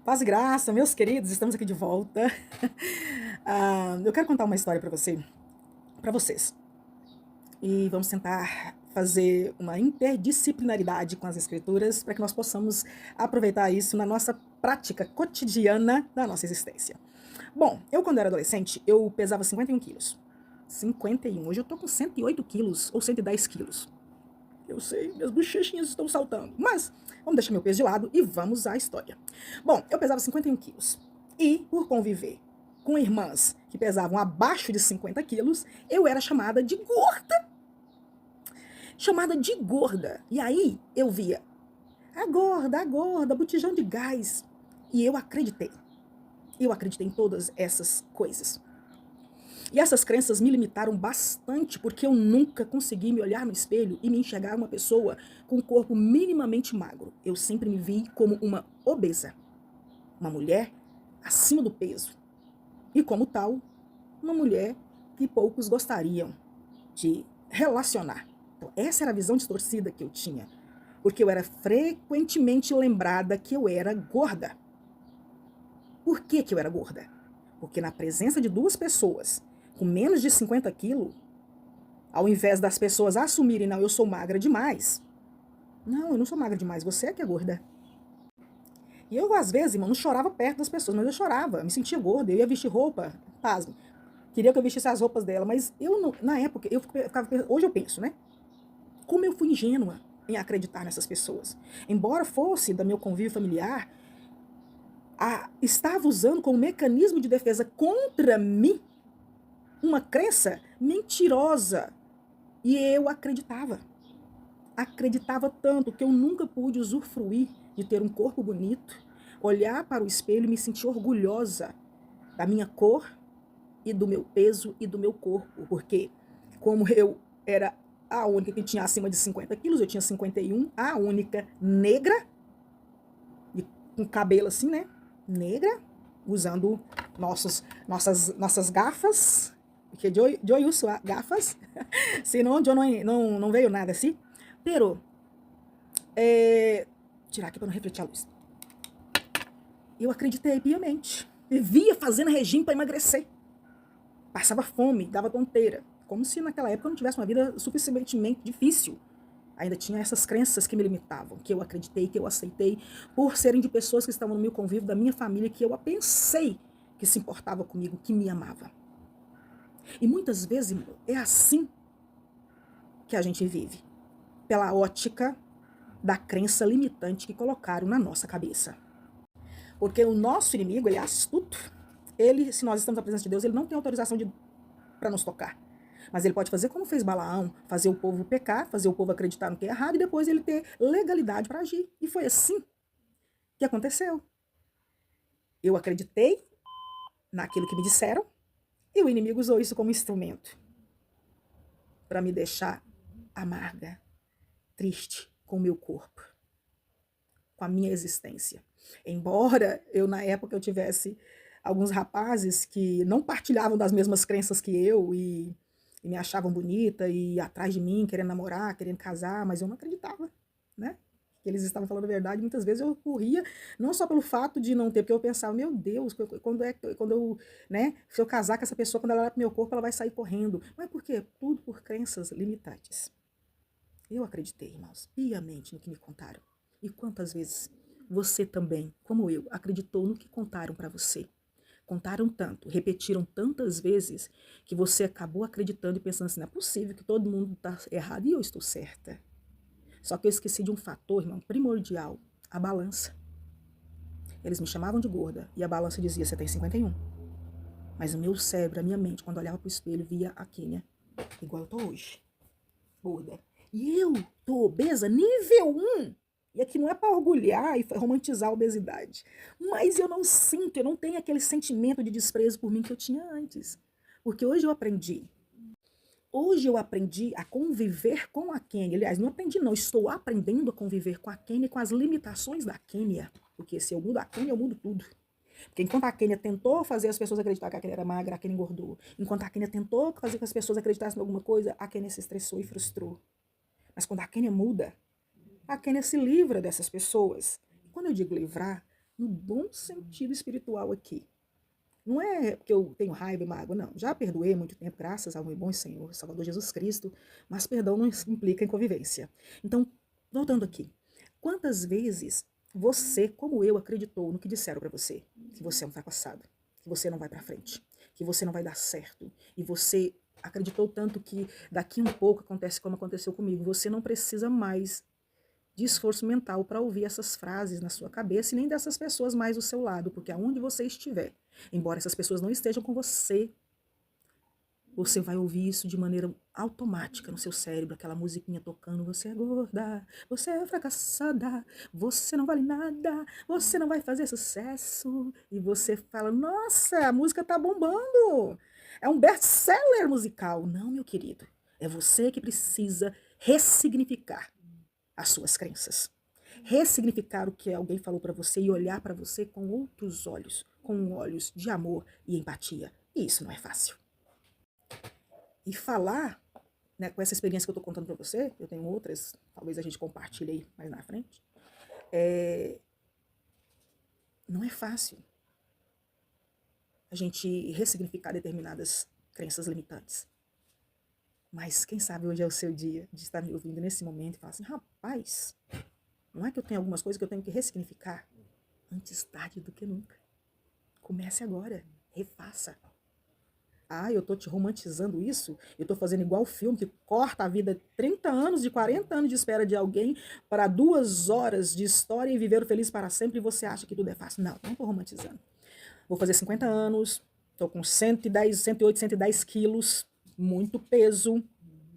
Paz e graça, meus queridos, estamos aqui de volta. Eu quero contar uma história para vocês. E vamos tentar fazer uma interdisciplinaridade com as escrituras para que nós possamos aproveitar isso na nossa prática cotidiana da nossa existência. Bom, eu quando era adolescente, eu pesava 51 quilos. 51. Hoje eu tô com 108 quilos ou 110 quilos. Eu sei, minhas bochechinhas estão saltando. Mas vamos deixar meu peso de lado e vamos à história. Bom, eu pesava 51 quilos. E, por conviver com irmãs que pesavam abaixo de 50 quilos, eu era chamada de gorda. Chamada de gorda. E aí eu via a gorda, botijão de gás. E eu acreditei. Eu acreditei em todas essas coisas. E essas crenças me limitaram bastante, porque eu nunca consegui me olhar no espelho e me enxergar uma pessoa com um corpo minimamente magro. Eu sempre me vi como uma obesa, uma mulher acima do peso. E como tal, uma mulher que poucos gostariam de relacionar. Então, essa era a visão distorcida que eu tinha, porque eu era frequentemente lembrada que eu era gorda. Por que eu era gorda? Porque na presença de duas pessoas com menos de 50 quilos, ao invés das pessoas assumirem, não, eu sou magra demais. Não, eu não sou magra demais, você é que é gorda. E eu, às vezes, irmão, não chorava perto das pessoas, mas eu chorava, me sentia gorda, eu ia vestir roupa, pasme. Queria que eu vestisse as roupas dela, mas eu, não, na época, eu ficava, hoje eu penso, né? Como eu fui ingênua em acreditar nessas pessoas. Embora fosse da meu convívio familiar, estava usando como mecanismo de defesa contra mim uma crença mentirosa. E eu acreditava. Acreditava tanto que eu nunca pude usufruir de ter um corpo bonito, olhar para o espelho e me sentir orgulhosa da minha cor e do meu peso e do meu corpo. Porque como eu era a única que tinha acima de 50 quilos, eu tinha 51, a única negra, com cabelo assim, né? Negra, usando nossas gafas, que eu uso gafas, senão eu não veio nada assim. Pero, tirar aqui para não refletir a luz. Eu acreditei piamente. Vivia fazendo regime para emagrecer. Passava fome, dava tonteira. Como se naquela época eu não tivesse uma vida suficientemente difícil. Ainda tinha essas crenças que me limitavam, que eu acreditei, que eu aceitei, por serem de pessoas que estavam no meu convívio, da minha família, que eu pensei que se importava comigo, que me amava. E muitas vezes é assim que a gente vive, pela ótica da crença limitante que colocaram na nossa cabeça. Porque o nosso inimigo, ele é astuto. Ele, se nós estamos na presença de Deus, ele não tem autorização para nos tocar. Mas ele pode fazer como fez Balaão, fazer o povo pecar, fazer o povo acreditar no que é errado e depois ele ter legalidade para agir. E foi assim que aconteceu. Eu acreditei naquilo que me disseram e o inimigo usou isso como instrumento para me deixar amarga, triste com o meu corpo, com a minha existência. Embora eu, na época, eu tivesse alguns rapazes que não partilhavam das mesmas crenças que eu e me achavam bonita e ia atrás de mim, querendo namorar, querendo casar, mas eu não acreditava, né? Que eles estavam falando a verdade. Muitas vezes eu corria, não só pelo fato de não ter, porque eu pensava, meu Deus, quando eu, né, se eu casar com essa pessoa, quando ela olhar pro meu corpo, ela vai sair correndo. Mas por quê? Tudo por crenças limitantes. Eu acreditei, irmãos, piamente no que me contaram. E quantas vezes você também, como eu, acreditou no que contaram para você? Contaram tanto, repetiram tantas vezes, que você acabou acreditando e pensando assim, não é possível que todo mundo está errado e eu estou certa. Só que eu esqueci de um fator, irmão, primordial, a balança. Eles me chamavam de gorda e a balança dizia, você tem 51. Mas o meu cérebro, a minha mente, quando olhava para o espelho, via a Kênia, igual eu tô hoje, gorda. E eu tô obesa nível 1. E aqui não é para orgulhar e romantizar a obesidade. Mas eu não sinto, eu não tenho aquele sentimento de desprezo por mim que eu tinha antes. Porque hoje eu aprendi. Hoje eu aprendi a conviver com a Kênia. Aliás, não aprendi não, estou aprendendo a conviver com a Kênia e com as limitações da Kênia. Porque se eu mudo a Kênia, eu mudo tudo. Porque enquanto a Kênia tentou fazer as pessoas acreditar que a Kênia era magra, a Kênia engordou. Enquanto a Kênia tentou fazer com que as pessoas acreditassem em alguma coisa, a Kênia se estressou e frustrou. Mas quando a Kênia muda, a Kênia se livra dessas pessoas. E quando eu digo livrar, no bom sentido espiritual aqui. Não é porque eu tenho raiva e mágoa, não. Já perdoei há muito tempo, graças ao meu bom Senhor, Salvador Jesus Cristo, mas perdão não implica em convivência. Então, voltando aqui. Quantas vezes você, como eu, acreditou no que disseram para você? Que você é um fracassado, que você não vai para frente, que você não vai dar certo. E você acreditou tanto que daqui um pouco acontece como aconteceu comigo. Você não precisa mais de esforço mental para ouvir essas frases na sua cabeça e nem dessas pessoas mais do seu lado, porque aonde você estiver, embora essas pessoas não estejam com você, você vai ouvir isso de maneira automática no seu cérebro, aquela musiquinha tocando, você é gorda, você é fracassada, você não vale nada, você não vai fazer sucesso, e você fala, nossa, a música tá bombando, é um best-seller musical. Não, meu querido, é você que precisa ressignificar as suas crenças. Ressignificar o que alguém falou para você e olhar para você com outros olhos, com olhos de amor e empatia. E isso não é fácil. E falar, né, com essa experiência que eu estou contando para você, eu tenho outras, talvez a gente compartilhe aí mais na frente, não é fácil a gente ressignificar determinadas crenças limitantes. Mas quem sabe hoje é o seu dia de estar me ouvindo nesse momento e falar assim, rapaz, não é que eu tenho algumas coisas que eu tenho que ressignificar? Antes tarde do que nunca. Comece agora, refaça. Ah, eu tô te romantizando isso? Eu tô fazendo igual o filme que corta a vida 30 anos, de 40 anos de espera de alguém para 2 horas de história e viver feliz para sempre e você acha que tudo é fácil. Não tô romantizando. Vou fazer 50 anos, tô com 110, 108, 110 quilos, muito peso.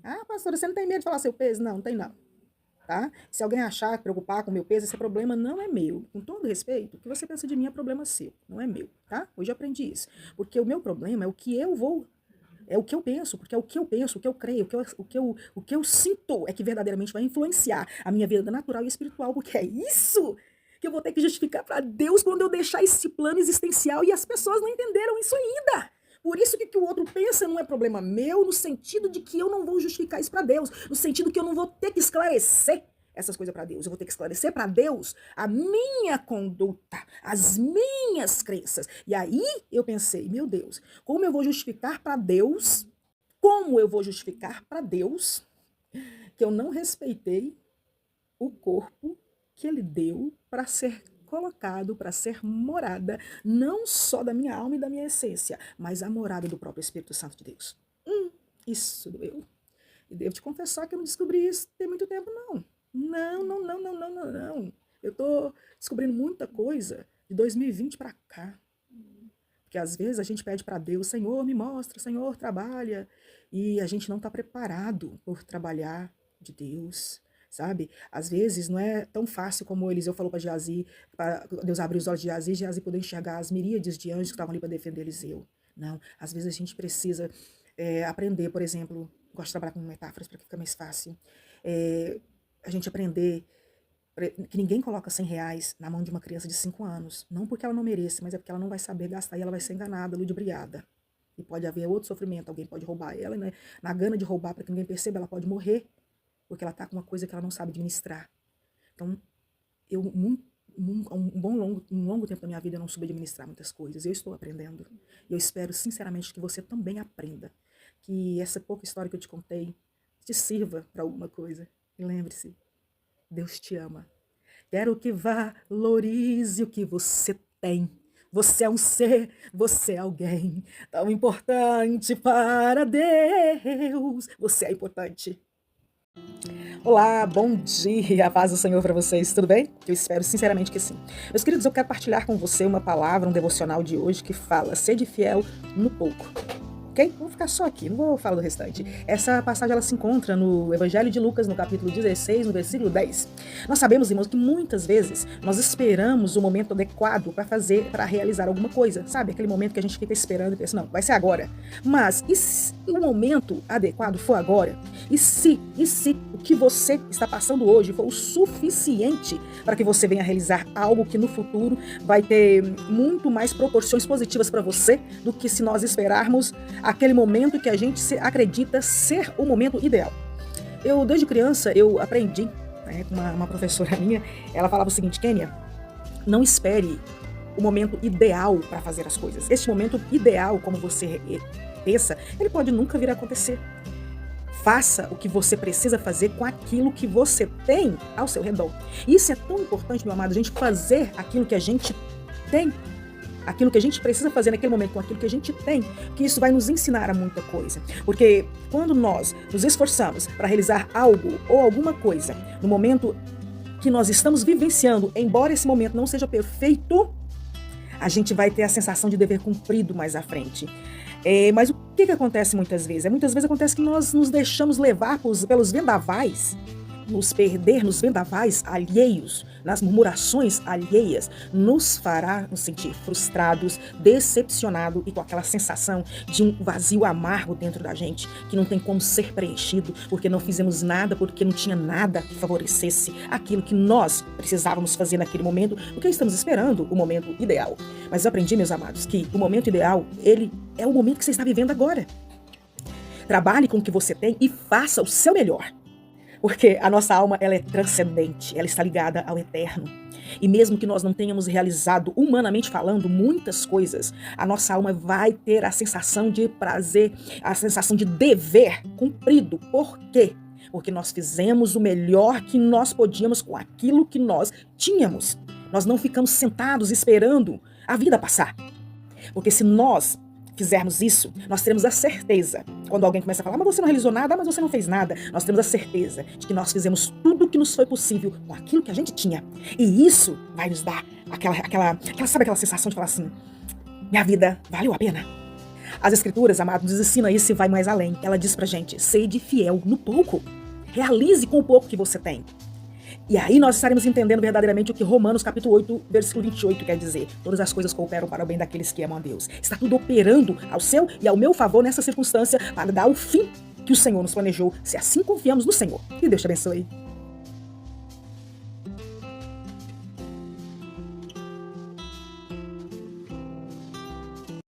Ah, pastora, você não tem medo de falar seu peso? Não tem não. Tá? Se alguém achar, preocupar com o meu peso, esse problema não é meu. Com todo respeito, o que você pensa de mim é problema seu, não é meu, tá? Hoje eu aprendi isso. Porque o meu problema é o que eu vou, é o que eu penso, porque é o que eu penso, o que eu creio, o que eu sinto é que verdadeiramente vai influenciar a minha vida natural e espiritual, porque é isso que eu vou ter que justificar para Deus quando eu deixar esse plano existencial e as pessoas não entenderam isso ainda. Por isso que o que o outro pensa não é problema meu, no sentido de que eu não vou justificar isso para Deus, no sentido que eu não vou ter que esclarecer essas coisas para Deus. Eu vou ter que esclarecer para Deus a minha conduta, as minhas crenças. E aí eu pensei, meu Deus, como eu vou justificar para Deus, que eu não respeitei o corpo que ele deu para ser colocado, para ser morada, não só da minha alma e da minha essência, mas a morada do próprio Espírito Santo de Deus. Isso doeu. E devo te confessar que eu não descobri isso tem muito tempo, não. Não. Eu tô descobrindo muita coisa de 2020 para cá. Porque às vezes a gente pede para Deus, Senhor, me mostra, Senhor, trabalha. E a gente não está preparado por trabalhar de Deus. Sabe? Às vezes não é tão fácil como Eliseu falou para Geazi, para Deus abrir os olhos de Geazi, Geazi poder enxergar as miríades de anjos que estavam ali para defender Eliseu. Não, às vezes a gente precisa aprender, por exemplo, gosto de trabalhar com metáforas para que fique mais fácil, a gente aprender que ninguém coloca R$100 na mão de uma criança de 5 anos, não porque ela não mereça, mas é porque ela não vai saber gastar e ela vai ser enganada, ludibriada. E pode haver outro sofrimento, alguém pode roubar ela, né? Na gana de roubar para que ninguém perceba, ela pode morrer, porque ela está com uma coisa que ela não sabe administrar. Então, um longo tempo da minha vida eu não soube administrar muitas coisas. Eu estou aprendendo. E eu espero, sinceramente, que você também aprenda. Que essa pouca história que eu te contei te sirva para alguma coisa. E lembre-se, Deus te ama. Quero que valorize o que você tem. Você é um ser, você é alguém tão importante para Deus. Você é importante. Olá, bom dia, a paz do Senhor para vocês, tudo bem? Eu espero sinceramente que sim. Meus queridos, eu quero partilhar com você uma palavra, um devocional de hoje que fala, sede fiel no pouco. Ok? Vou ficar só aqui, não vou falar do restante. Essa passagem ela se encontra no Evangelho de Lucas, no capítulo 16, no versículo 10. Nós sabemos, irmãos, que muitas vezes nós esperamos o momento adequado para realizar alguma coisa. Sabe? Aquele momento que a gente fica esperando e pensa, não, vai ser agora. Mas e se o momento adequado for agora? E se o que você está passando hoje for o suficiente para que você venha realizar algo que no futuro vai ter muito mais proporções positivas para você do que se nós esperarmos aquele momento que a gente acredita ser o momento ideal. Desde criança, eu aprendi, né, com uma professora minha, ela falava o seguinte, Kênia, Não espere o momento ideal para fazer as coisas. Este momento ideal, como você pensa, ele pode nunca vir a acontecer. Faça o que você precisa fazer com aquilo que você tem ao seu redor. Isso é tão importante, meu amado, a gente fazer aquilo que a gente tem, aquilo que a gente precisa fazer naquele momento com aquilo que a gente tem, que isso vai nos ensinar a muita coisa. Porque quando nós nos esforçamos para realizar algo ou alguma coisa no momento que nós estamos vivenciando, embora esse momento não seja perfeito, a gente vai ter a sensação de dever cumprido mais à frente. Mas o que acontece muitas vezes? Muitas vezes acontece que nós nos deixamos levar pelos vendavais, nos perder nos vendavais alheios, nas murmurações alheias, nos fará nos sentir frustrados, decepcionados e com aquela sensação de um vazio amargo dentro da gente, que não tem como ser preenchido, porque não fizemos nada, porque não tinha nada que favorecesse aquilo que nós precisávamos fazer naquele momento, porque estamos esperando o momento ideal. Mas eu aprendi, meus amados, que o momento ideal, ele é o momento que você está vivendo agora. Trabalhe com o que você tem e faça o seu melhor. Porque a nossa alma, ela é transcendente, ela está ligada ao eterno. E mesmo que nós não tenhamos realizado, humanamente falando, muitas coisas, a nossa alma vai ter a sensação de prazer, a sensação de dever cumprido. Por quê? Porque nós fizemos o melhor que nós podíamos com aquilo que nós tínhamos. Nós não ficamos sentados esperando a vida passar. Porque se nós fizermos isso, nós teremos a certeza, quando alguém começa a falar, mas você não realizou nada, mas você não fez nada, nós temos a certeza de que nós fizemos tudo o que nos foi possível com aquilo que a gente tinha. E isso vai nos dar sabe aquela sensação de falar assim, minha vida valeu a pena. As Escrituras, amados, nos ensina isso e vai mais além. Ela diz pra gente, sede fiel no pouco. Realize com o pouco que você tem. E aí nós estaremos entendendo verdadeiramente o que Romanos capítulo 8, versículo 28 quer dizer. Todas as coisas cooperam para o bem daqueles que amam a Deus. Está tudo operando ao seu e ao meu favor nessa circunstância para dar o fim que o Senhor nos planejou, se assim confiamos no Senhor. Que Deus te abençoe.